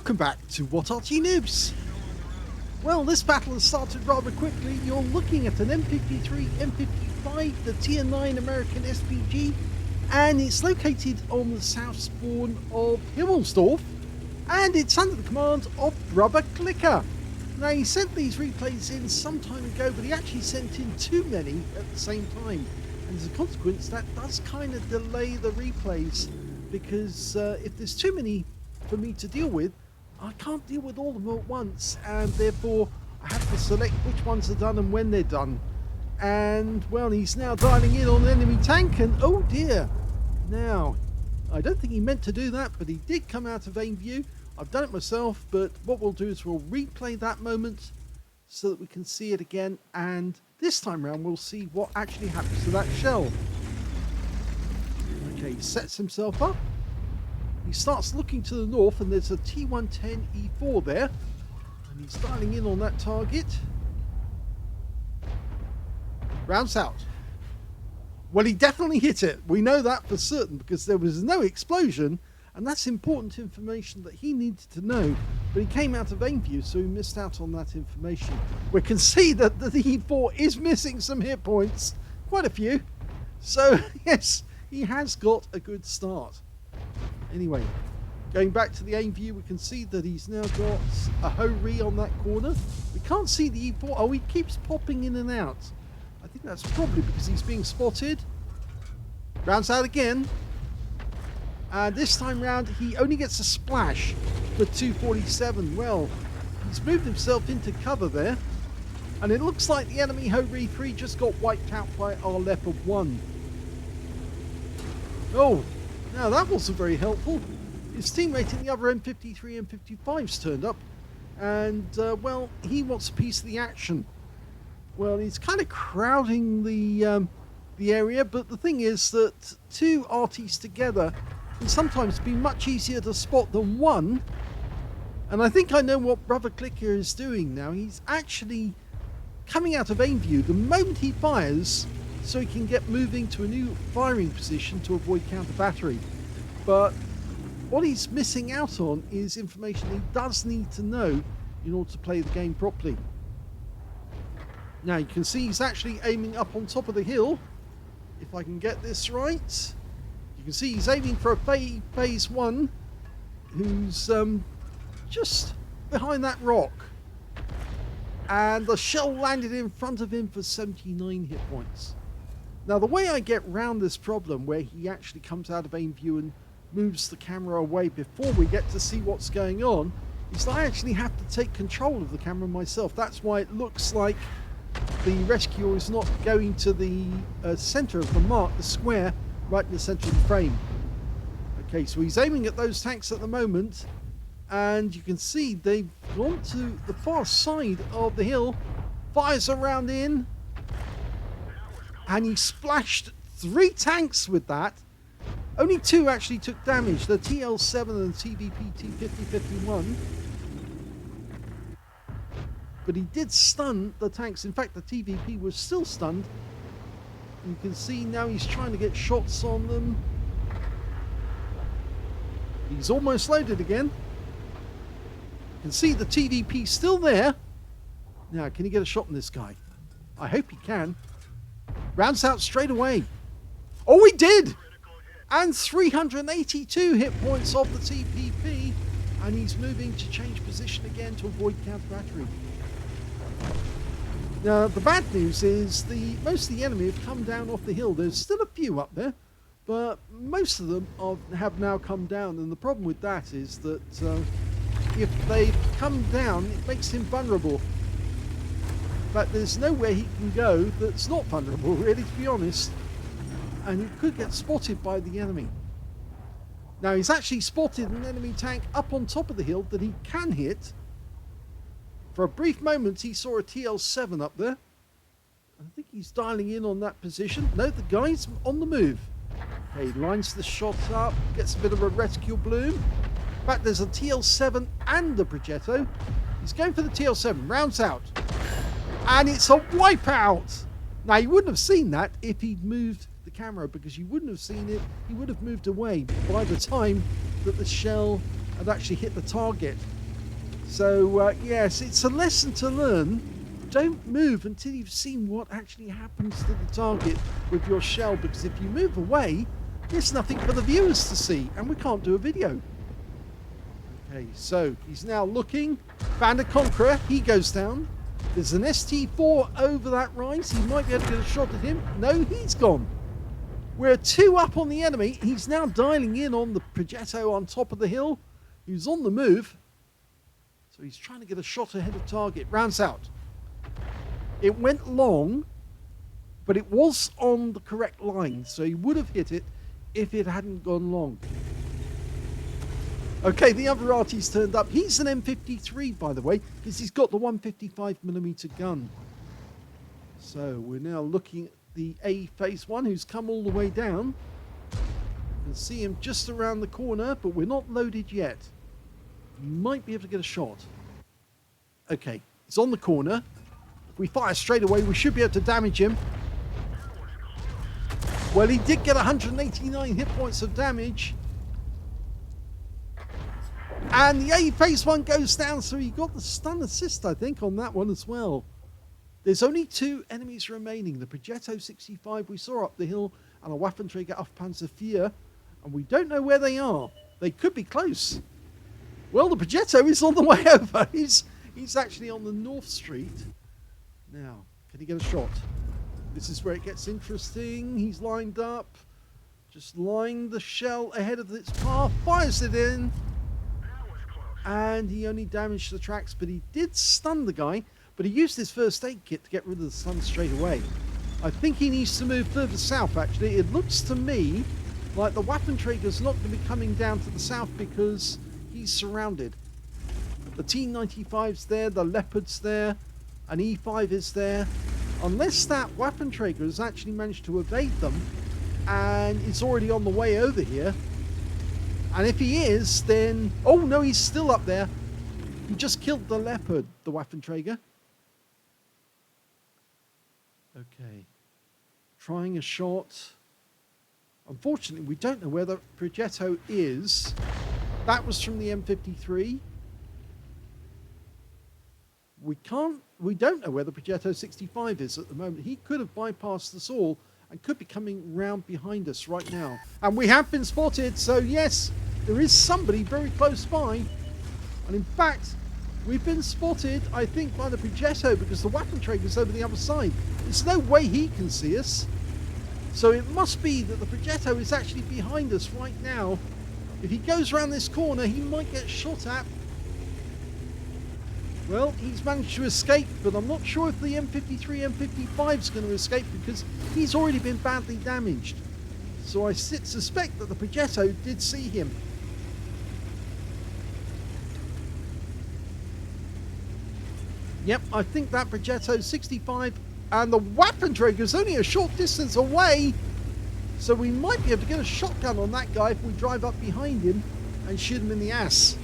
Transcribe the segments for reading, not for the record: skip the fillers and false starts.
Welcome back to What Arty Noobs. Well, this battle has started rather quickly. You're looking at an M53, M55, the Tier 9 American SPG, and it's located on the south spawn of Himmelsdorf, and it's under the command of Brother Clicker. Now, he sent these replays in some time ago, but he actually sent in too many at the same time, and as a consequence that does kind of delay the replays, because if there's too many for me to deal with, I can't deal with all of them at once, and therefore I have to select which ones are done and when they're done. And well, he's now dialing in on an enemy tank, and oh dear, now I don't think he meant to do that, but he did come out of aim view. I've done it myself, but what we'll do is we'll replay that moment so that we can see it again, and this time around we'll see what actually happens to that shell. Okay, he sets himself up. He starts looking to the north, and there's a T110E4 there, and he's dialing in on that target. Rounds out. Well, he definitely hit it. We know that for certain because there was no explosion, and that's important information that he needed to know, but he came out of aim view, so he missed out on that information. We can see that the E4 is missing some hit points, quite a few, so yes, he has got a good start. Anyway, going back to the aim view, we can see that he's now got a Ho-Re on that corner. We can't see the E4. Oh, he keeps popping in and out. I think that's probably because he's being spotted. Rounds out again. And this time round, he only gets a splash for 247. Well, he's moved himself into cover there. And it looks like the enemy Ho-Re 3 just got wiped out by our Leopard 1. Oh, now that wasn't very helpful. His teammate in the other M53 and M55's turned up, and well, he wants a piece of the action. Well, he's kind of crowding the area, but the thing is that two Artys together can sometimes be much easier to spot than one. And I think I know what Brother Clicker is doing now. He's actually coming out of aim view the moment he fires, so he can get moving to a new firing position to avoid counter battery. But what he's missing out on is information he does need to know in order to play the game properly. Now you can see he's actually aiming up on top of the hill. If I can get this right, you can see he's aiming for a phase 1 who's just behind that rock. And the shell landed in front of him for 79 hit points. Now, the way I get round this problem, where he actually comes out of aim view and moves the camera away before we get to see what's going on, is that I actually have to take control of the camera myself. That's why it looks like the rescuer is not going to the center of the mark, the square, right in the center of the frame. Okay, so he's aiming at those tanks at the moment, and you can see they've gone to the far side of the hill, fires a round in, and he splashed 3 tanks with that. Only 2 actually took damage, the TL7 and the TVP T5051. But he did stun the tanks. In fact, the TVP was still stunned. You can see now he's trying to get shots on them. He's almost loaded again. You can see the TVP still there. Now, can he get a shot on this guy? I hope he can. Rounds out straight away. Oh, he did! And 382 hit points off the TPP, and he's moving to change position again to avoid counter battery. Now, the bad news is most of the enemy have come down off the hill. There's still a few up there, but most of them have now come down, and the problem with that is that if they come down, it makes him vulnerable. But there's nowhere he can go that's not vulnerable, really, to be honest. And he could get spotted by the enemy. Now, he's actually spotted an enemy tank up on top of the hill that he can hit. For a brief moment, he saw a TL7 up there. I think he's dialing in on that position. No, the guy's on the move. Okay, he lines the shot up, gets a bit of a rescue bloom. In fact, there's a TL7 and a Progetto. He's going for the TL7, rounds out. And it's a wipeout! Now, you wouldn't have seen that if he'd moved the camera, because you wouldn't have seen it. He would have moved away by the time that the shell had actually hit the target. So, yes, it's a lesson to learn. Don't move until you've seen what actually happens to the target with your shell, because if you move away, there's nothing for the viewers to see, and we can't do a video. Okay, so he's now looking. Found a Conqueror. He goes down. There's an ST4 over that rise. He might be able to get a shot at him. No, he's gone. We're 2 up on the enemy. He's now dialing in on the Progetto on top of the hill, who's on the move. So he's trying to get a shot ahead of target. Rounds out. It went long, but it was on the correct line, so he would have hit it if it hadn't gone long. Okay, the other Arty's turned up. He's an M53, by the way, because he's got the 155mm gun. So we're now looking at the A phase 1, who's come all the way down. You can see him just around the corner, but we're not loaded yet. We might be able to get a shot. Okay, he's on the corner. If we fire straight away, we should be able to damage him. Well, he did get 189 hit points of damage. And the A phase 1 goes down, so he got the stun assist, I think, on that one as well. There's only 2 enemies remaining. The Progetto 65 we saw up the hill, and a Waffenträger auf Panzer IV. And we don't know where they are. They could be close. Well, the Progetto is on the way over. He's actually on the North Street. Now, can he get a shot? This is where it gets interesting. He's lined up. Just lying the shell ahead of its path. Fires it in. And he only damaged the tracks, but he did stun the guy. But he used his first aid kit to get rid of the stun straight away. I think he needs to move further south, actually. It looks to me like the Waffenträger's not going to be coming down to the south because he's surrounded. The T95's there, the Leopard's there, an E5 is there. Unless that Waffenträger has actually managed to evade them and it's already on the way over here. And if he is, then... Oh, no, he's still up there. He just killed the Leopard, the Waffenträger. Okay. Trying a shot. Unfortunately, we don't know where the Progetto is. That was from the M53. We don't know where the Progetto 65 is at the moment. He could have bypassed us all and could be coming round behind us right now. And we have been spotted, so yes, there is somebody very close by. And in fact, we've been spotted, I think, by the Progetto because the Waffenträger's over the other side. There's no way he can see us. So it must be that the Progetto is actually behind us right now. If he goes around this corner, he might get shot at. Well, he's managed to escape, but I'm not sure if the M53, M55 is going to escape because he's already been badly damaged. So I suspect that the Progetto did see him. Yep, I think that Progetto 65 and the Waffenträger is only a short distance away. So we might be able to get a shotgun on that guy if we drive up behind him and shoot him in the ass.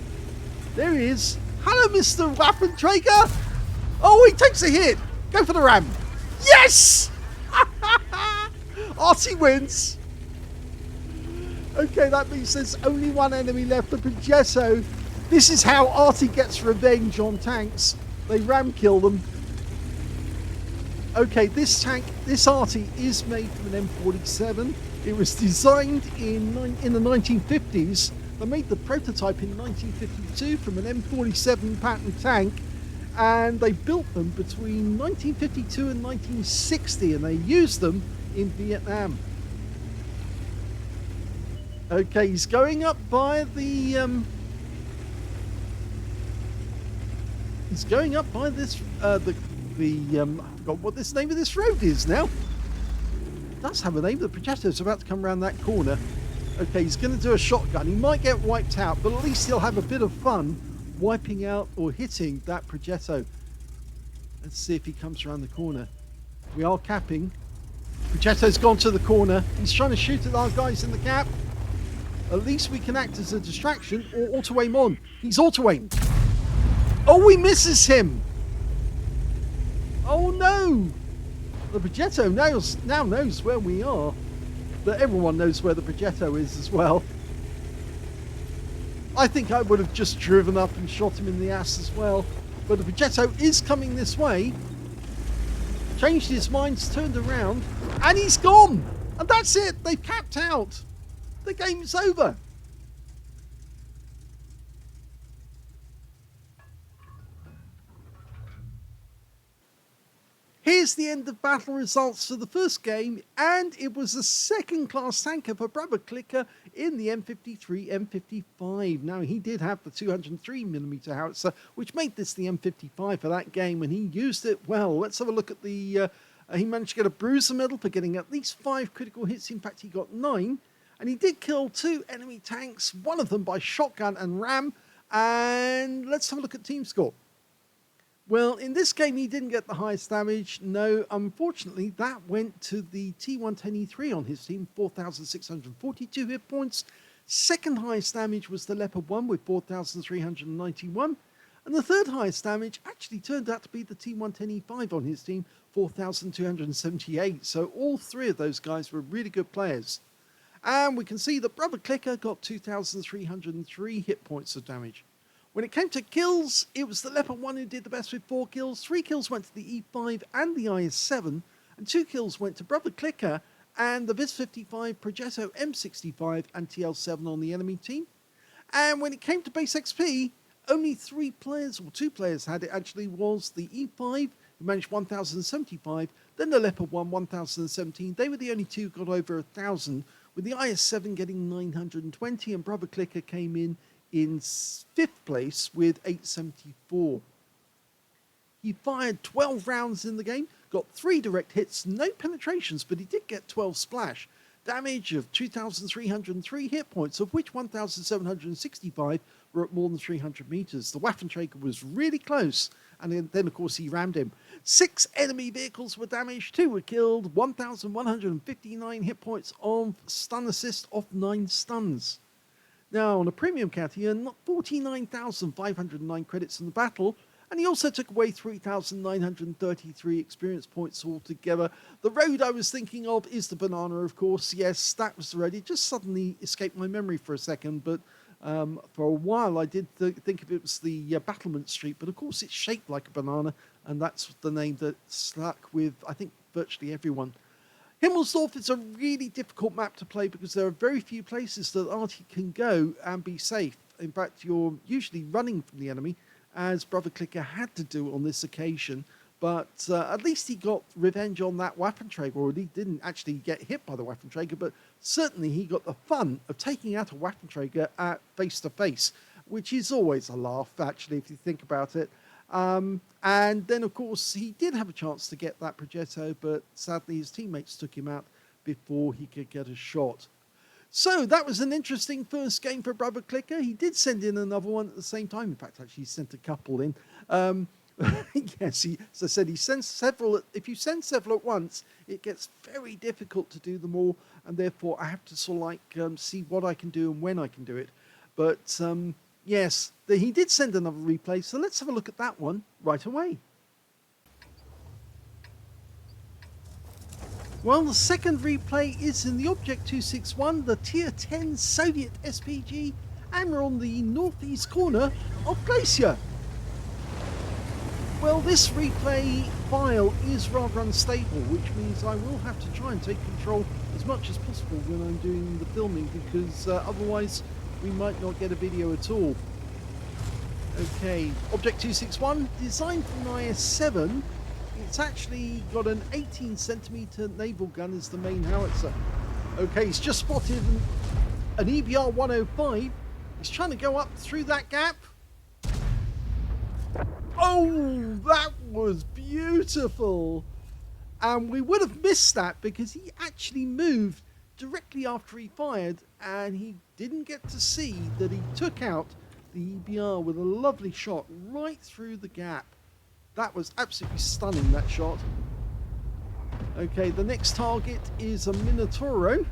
There he is. Hello, Mr. Waffenträger. Oh, he takes a hit. Go for the ram. Yes! Arty wins. Okay, that means there's only one enemy left, the Progetto. This is how Arty gets revenge on tanks. They ram kill them. Okay, this Arty is made from an M47. It was designed in the 1950s. They made the prototype in 1952 from an M47 pattern tank, and they built them between 1952 and 1960, and they used them in Vietnam. Okay, he's going up by the he's going up by this I forgot what this name of this road is now. It does have a name. The Progetto's about to come around that corner. Okay, he's going to do a shotgun. He might get wiped out, but at least he'll have a bit of fun wiping out or hitting that Progetto. Let's see if he comes around the corner. We are capping. Progetto's gone to the corner. He's trying to shoot at our guys in the cap. At least we can act as a distraction or auto-aim on. He's auto-aimed. Oh, he misses him. Oh, no. The Progetto now knows where we are. But everyone knows where the Progetto is as well. I think I would have just driven up and shot him in the ass as well. But the Progetto is coming this way. Changed his mind, turned around, and he's gone. And that's it. They've capped out. The game's over. Here's the end of battle results for the first game, and it was a second-class tanker for Brother Clicker in the M53 M55. Now, he did have the 203mm howitzer, which made this the M55 for that game, and he used it well. Let's have a look at the... he managed to get a bruiser medal for getting at least 5 critical hits. In fact, he got 9, and he did kill 2 enemy tanks, one of them by shotgun and ram. And let's have a look at team score. Well, in this game, he didn't get the highest damage. No, unfortunately, that went to the T110E3 on his team, 4,642 hit points. Second highest damage was the Leopard 1 with 4,391. And the third highest damage actually turned out to be the T110E5 on his team, 4,278. So all 3 of those guys were really good players. And we can see that Brother Clicker got 2,303 hit points of damage. When it came to kills, it was the Leopard 1 who did the best with 4 kills. 3 kills went to the E5 and the IS-7, and 2 kills went to Brother Clicker and the Vis-55, Progetto M65 and TL-7 on the enemy team. And when it came to base XP, only 3 players, or 2 players had it actually, was the E5, who managed 1,075, then the Leopard 1, 1,017. They were the only 2 who got over 1,000, with the IS-7 getting 920, and Brother Clicker came in 5th place with 874. He fired 12 rounds in the game, got 3 direct hits, no penetrations, but he did get 12 splash. Damage of 2,303 hit points, of which 1,765 were at more than 300 meters. The Waffenträger was really close, and then of course he rammed him. 6 enemy vehicles were damaged, 2 were killed, 1,159 hit points of stun assist off 9 stuns. Now, on a premium count, he earned 49,509 credits in the battle, and he also took away 3,933 experience points altogether. The road I was thinking of is the banana, of course. Yes, that was the road. It just suddenly escaped my memory for a second, but for a while I did think of it was the Battlement Street, but of course it's shaped like a banana, and that's the name that stuck with, I think, virtually everyone. Himmelsdorf is a really difficult map to play because there are very few places that Arty can go and be safe. In fact, you're usually running from the enemy, as Brother Clicker had to do on this occasion. But at least he got revenge on that Waffenträger, or he didn't actually get hit by the Waffenträger, but certainly he got the fun of taking out a Waffenträger at face-to-face, which is always a laugh, actually, if you think about it. And then, of course, he did have a chance to get that Progetto, but sadly his teammates took him out before he could get a shot. So that was an interesting first game for Brother Clicker. He did send in another one at the same time. In fact, actually, he sent a couple in. Yes, as I said, he sends several. If you send several at once, it gets very difficult to do them all, and therefore I have to sort of like see what I can do and when I can do it. But yes, he did send another replay, so let's have a look at that one right away. Well, the second replay is in the Object 261, the Tier 10 Soviet SPG, and we're on the northeast corner of Glacier. Well, this replay file is rather unstable, which means I will have to try and take control as much as possible when I'm doing the filming, because otherwise we might not get a video at all. Okay, Object 261, designed for an IS-7. It's actually got an 18cm naval gun as the main howitzer. Okay, he's just spotted an EBR 105. He's trying to go up through that gap. Oh, that was beautiful. And we would have missed that because he actually moved directly after he fired, and he didn't get to see that he took out the EBR with a lovely shot right through the gap. That was absolutely stunning, that shot. Okay, the next target is a Minotauro,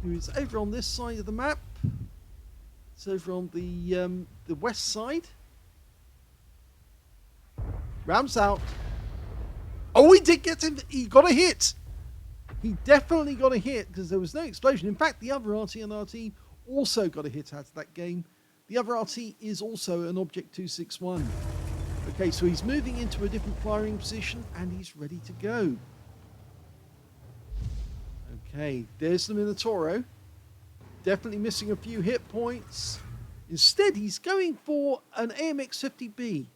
who is over on this side of the map. It's over on the west side. Rams out. Oh, he did get him. He got a hit. He definitely got a hit because there was no explosion. In fact, the other Arty and our team also got a hit out of that game. The other RT is also an Object 261. Okay, so he's moving into a different firing position and he's ready to go. Okay, there's the Minotauro. Definitely missing a few hit points. Instead, he's going for an AMX50B.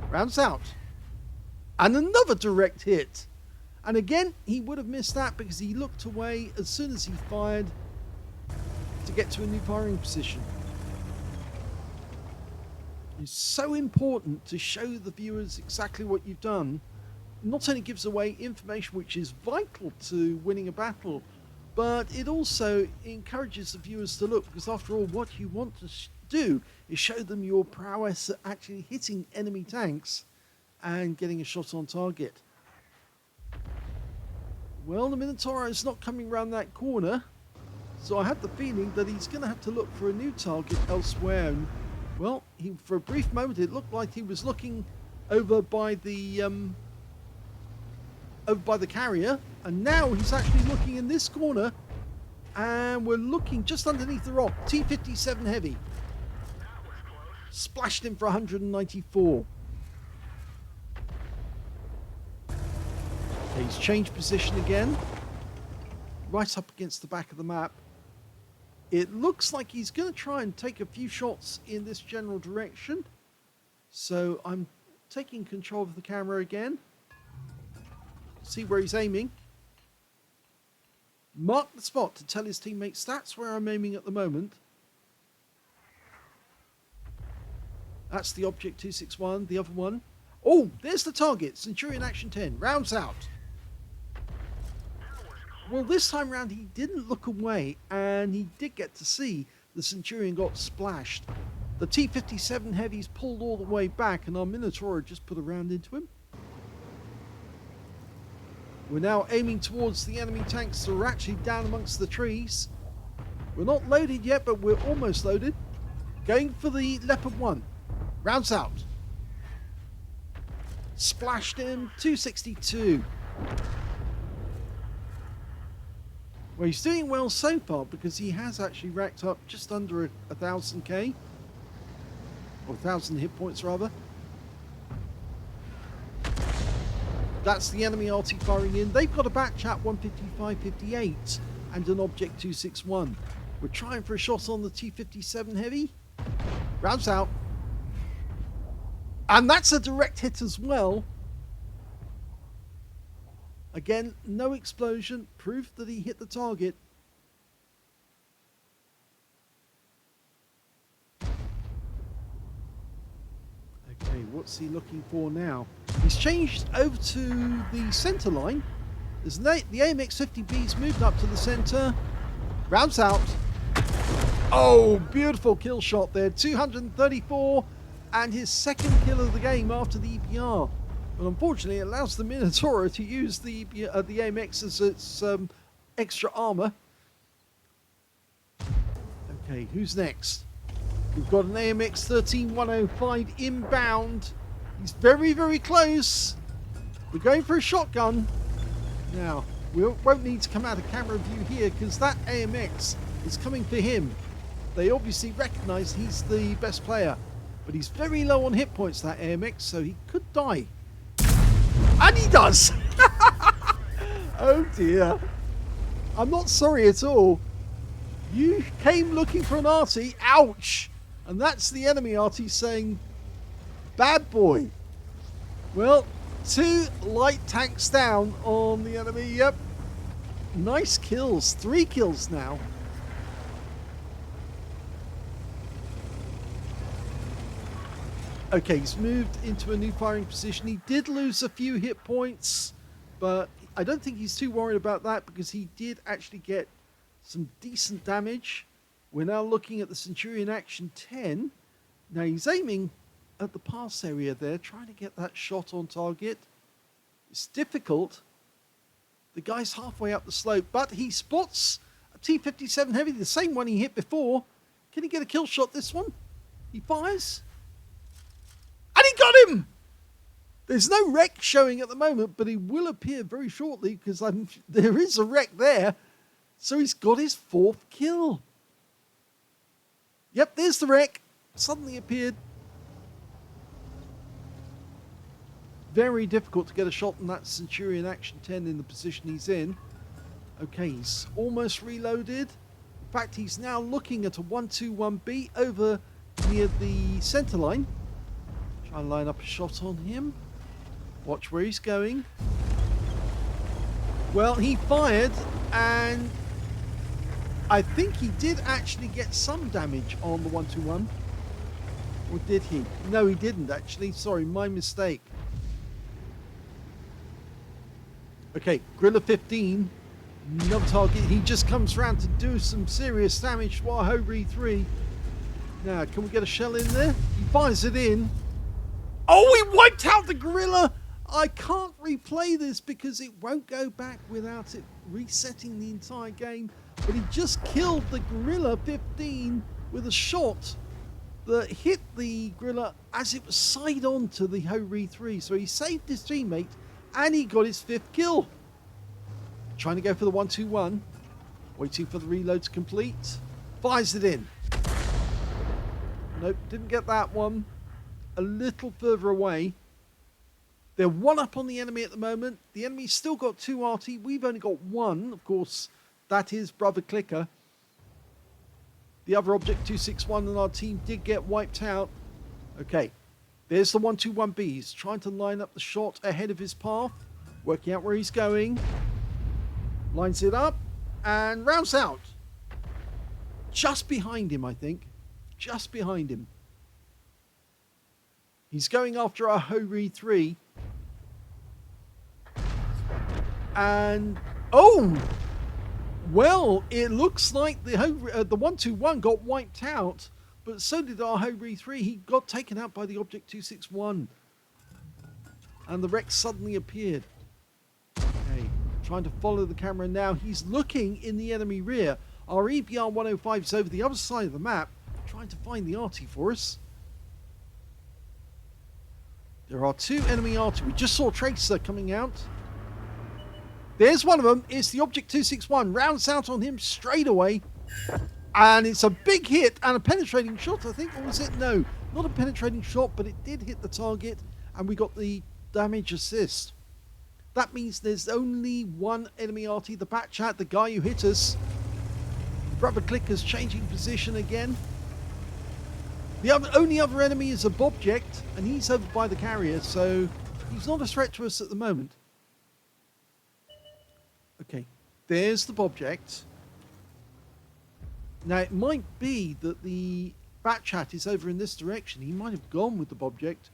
Rounds out. And another direct hit. And again, he would have missed that because he looked away as soon as he fired to get to a new firing position. It's so important to show the viewers exactly what you've done. Not only gives away information which is vital to winning a battle, but it also encourages the viewers to look, because after all, what you want to do is show them your prowess at actually hitting enemy tanks and getting a shot on target. Well, the Minotauro is not coming around that corner, so I have the feeling that he's going to have to look for a new target elsewhere. And, well, for a brief moment it looked like he was looking over by the carrier, and now he's actually looking in this corner, and we're looking just underneath the rock. T57 heavy splashed him for 194. Okay, he's changed position again, right up against the back of the map. It looks like he's going to try and take a few shots in this general direction, so I'm taking control of the camera again. See where he's aiming. Mark the spot to tell his teammates that's where I'm aiming at the moment. That's the Object 261, the other one. Oh, there's the target. Centurion Action 10. Rounds out. Well, this time round he didn't look away, and he did get to see the Centurion got splashed. The T57 heavies pulled all the way back, and our Minotaur just put a round into him. We're now aiming towards the enemy tanks that are actually down amongst the trees. We're not loaded yet, but we're almost loaded. Going for the Leopard 1. Rounds out. Splashed him. 262. Well, he's doing well so far because he has actually racked up just under 1,000k. Or 1,000 hit points, rather. That's the enemy Arty firing in. They've got a batch at 155-58 and an Object 261. We're trying for a shot on the T57 heavy. Rounds out. And that's a direct hit as well. Again, no explosion. Proof that he hit the target. Okay, what's he looking for now? He's changed over to the center line. As the AMX50B's moved up to the center. Rounds out. Oh, beautiful kill shot there. 234, and his second kill of the game after the EPR. But unfortunately, it allows the Minotaur to use the AMX as its extra armor. Okay, who's next? We've got an AMX 13105 inbound. He's very, very close. We're going for a shotgun. Now, we won't need to come out of camera view here because that AMX is coming for him. They obviously recognize he's the best player, but he's very low on hit points, that AMX, so he could die. And he does! Oh dear. I'm not sorry at all. You came looking for an Arty. Ouch! And that's the enemy Arty saying, bad boy. Well, 2 light tanks down on the enemy. Yep. Nice kills. 3 kills now. Okay, he's moved into a new firing position. He did lose a few hit points, but I don't think he's too worried about that because he did actually get some decent damage. We're now looking at the Centurion Action 10. Now he's aiming at the pass area there, trying to get that shot on target. It's difficult. The guy's halfway up the slope, but he spots a T57 heavy, the same one he hit before. Can he get a kill shot this one? He fires. And he got him! There's no wreck showing at the moment, but he will appear very shortly because there is a wreck there. So he's got his 4th kill. Yep, there's the wreck. Suddenly appeared. Very difficult to get a shot on that Centurion Action 10 in the position he's in. Okay, he's almost reloaded. In fact, he's now looking at a 121B over near the center line. Try and line up a shot on him. Watch where he's going. Well, he fired, and I think he did actually get some damage on the 121. Or did he? No, he didn't actually. Sorry, my mistake. Okay, Gorilla 15. Another target. He just comes around to do some serious damage to our Ho-Ri 3. Now, can we get a shell in there? He fires it in. Oh, he wiped out the gorilla! I can't replay this because it won't go back without it resetting the entire game. But he just killed the Gorilla 15 with a shot that hit the gorilla as it was side on to the Ho-Ri 3. So he saved his teammate and he got his 5th kill. Trying to go for the 121. Waiting for the reload to complete. Fires it in. Nope, didn't get that one. A little further away. They're one up on the enemy at the moment. The enemy's still got 2 Arty. We've only got 1. Of course, that is Brother Clicker. The other Object 261 in our team did get wiped out. Okay, there's the 121B. He's trying to line up the shot ahead of his path. Working out where he's going. Lines it up and rounds out. Just behind him, I think. Just behind him. He's going after our Ho-Ri 3. And, oh! Well, it looks like the 121 got wiped out, but so did our Ho-Ri 3. He got taken out by the Object 261. And the wreck suddenly appeared. Okay, trying to follow the camera now. He's looking in the enemy rear. Our EBR 105 is over the other side of the map, trying to find the Arty for us. There are 2 enemy Arty. We just saw Tracer coming out. There's one of them. It's the Object 261. Rounds out on him straight away. And it's a big hit and a penetrating shot, I think. Or was it? No, not a penetrating shot, but it did hit the target. And we got the damage assist. That means there's only 1 enemy Arty. The Batchat, the guy who hit us. Brother Clicker's changing position again. The only other enemy is a Bobject, and he's over by the carrier, so he's not a threat to us at the moment. Okay, there's the Bobject. Now, it might be that the Batchat is over in this direction. He might have gone with the Bobject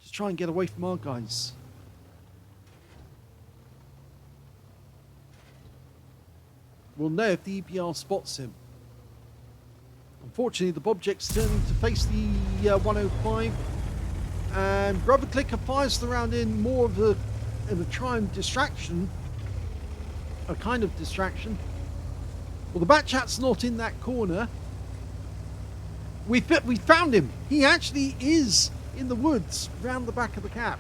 to try and get away from our guys. We'll know if the EPR spots him. Unfortunately, the Bobject's turning to face the 105. And Brother Clicker fires the round in more of a try and distraction. A kind of distraction. Well, the Batchat's not in that corner. We found him. He actually is in the woods round the back of the cap.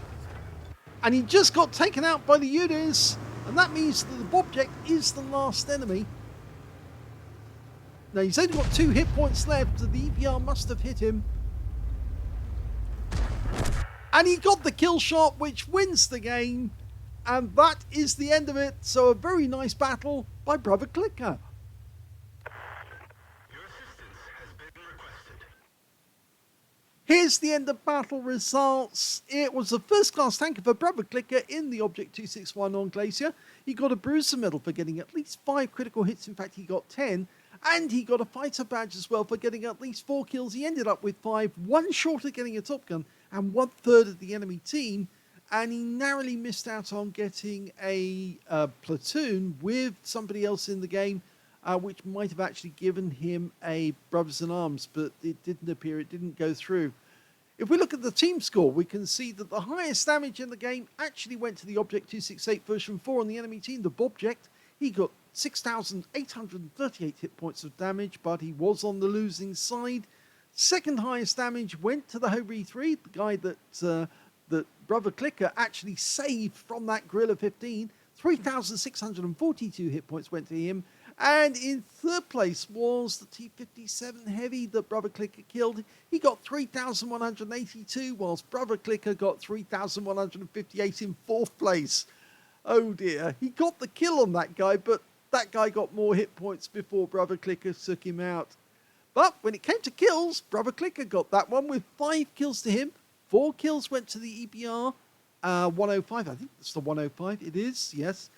And he just got taken out by the Udis. And that means that the Bobject is the last enemy. Now, he's only got 2 hit points left. So the EPR must have hit him. And he got the kill shot, which wins the game. And that is the end of it. So a very nice battle by Brother Clicker. Your assistance has been requested. Here's the end of battle results. It was a first-class tanker for Brother Clicker in the Object 261 on Glacier. He got a Bruiser medal for getting at least 5 critical hits. In fact, he got 10. And he got a fighter badge as well for getting at least 4 kills. He ended up with 5, 1 short of getting a Top Gun and 1/3 of the enemy team. And he narrowly missed out on getting a platoon with somebody else in the game, which might have actually given him a Brothers in Arms, but it didn't appear, it didn't go through. If we look at the team score, we can see that the highest damage in the game actually went to the Object 268 version 4 on the enemy team, the Bobject. He got 6,838 hit points of damage, but he was on the losing side. Second highest damage went to the Ho-Ri 3, the guy that Brother Clicker actually saved from that Gorilla 15. 3,642 hit points went to him. And in third place was the T57 Heavy that Brother Clicker killed. He got 3,182, whilst Brother Clicker got 3,158 in fourth place. Oh dear, he got the kill on that guy, but that guy got more hit points before Brother Clicker took him out. But when it came to kills, Brother Clicker got that one with 5 kills to him. 4 kills went to the EBR 105. I think it's the 105. It is, yes.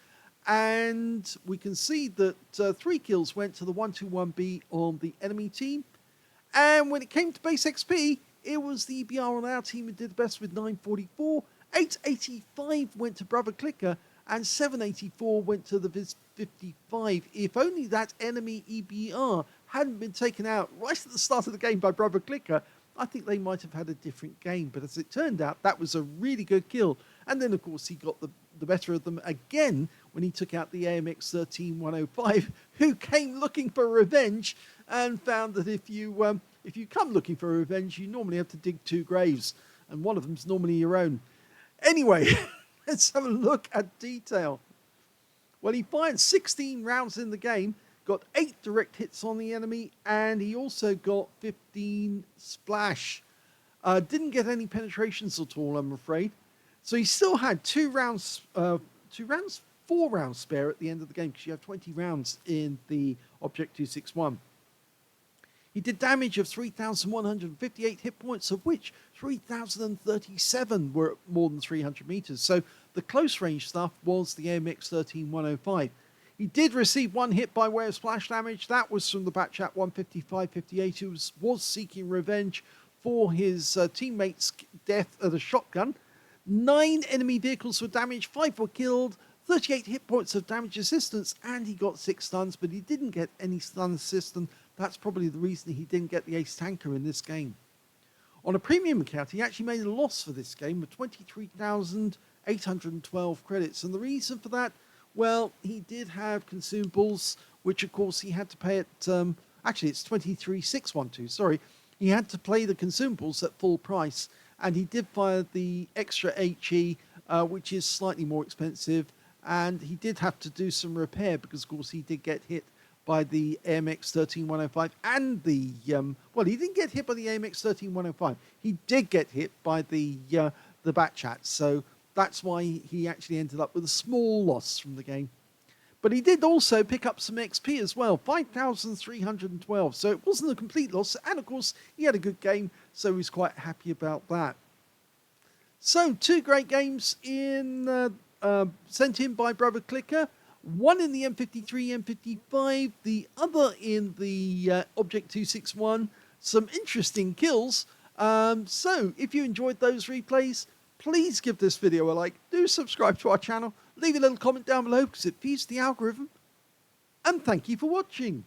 And we can see that 3 kills went to the 121B on the enemy team. And when it came to base XP, it was the EBR on our team who did the best with 944. 885 went to Brother Clicker, and 784 went to the Viz 55. If only that enemy EBR hadn't been taken out right at the start of the game by Brother Clicker, I think they might have had a different game. But as it turned out, that was a really good kill. And then, of course, he got the better of them again when he took out the AMX-13-105, who came looking for revenge and found that if you come looking for revenge, you normally have to dig 2 graves, and one of them's normally your own. Anyway, let's have a look at detail. Well, he fired 16 rounds in the game, got 8 direct hits on the enemy, and he also got 15 splash. Didn't get any penetrations at all, I'm afraid. So he still had 4 rounds spare at the end of the game, because you have 20 rounds in the Object 261. He did damage of 3,158 hit points, of which 3,037 were at more than 300 meters. So the close range stuff was the AMX-13-105. He did receive 1 hit by way of splash damage. That was from the Batchat 155-58, who was seeking revenge for his teammate's death of the shotgun. 9 enemy vehicles were damaged, 5 were killed, 38 hit points of damage assistance, and he got 6 stuns, but he didn't get any stun assist, and that's probably the reason he didn't get the ace tanker in this game. On a premium account, he actually made a loss for this game of 23,812 credits, and the reason for that, well, he did have consumables, which of course he had to pay at, actually it's 23,612, sorry. He had to play the consumables at full price, and he did fire the extra HE, which is slightly more expensive, and he did have to do some repair because, of course, he did get hit by the AMX-13-105 and the, well, he didn't get hit by the AMX-13-105. He did get hit by the Batchat, so that's why he actually ended up with a small loss from the game. But he did also pick up some XP as well, 5,312. So it wasn't a complete loss. And of course, he had a good game, so he's quite happy about that. So 2 great games in sent in by Brother Clicker. One in the M53, M55. The other in the Object 261. Some interesting kills. So if you enjoyed those replays, please give this video a like. Do subscribe to our channel. Leave a little comment down below because it feeds the algorithm. And thank you for watching.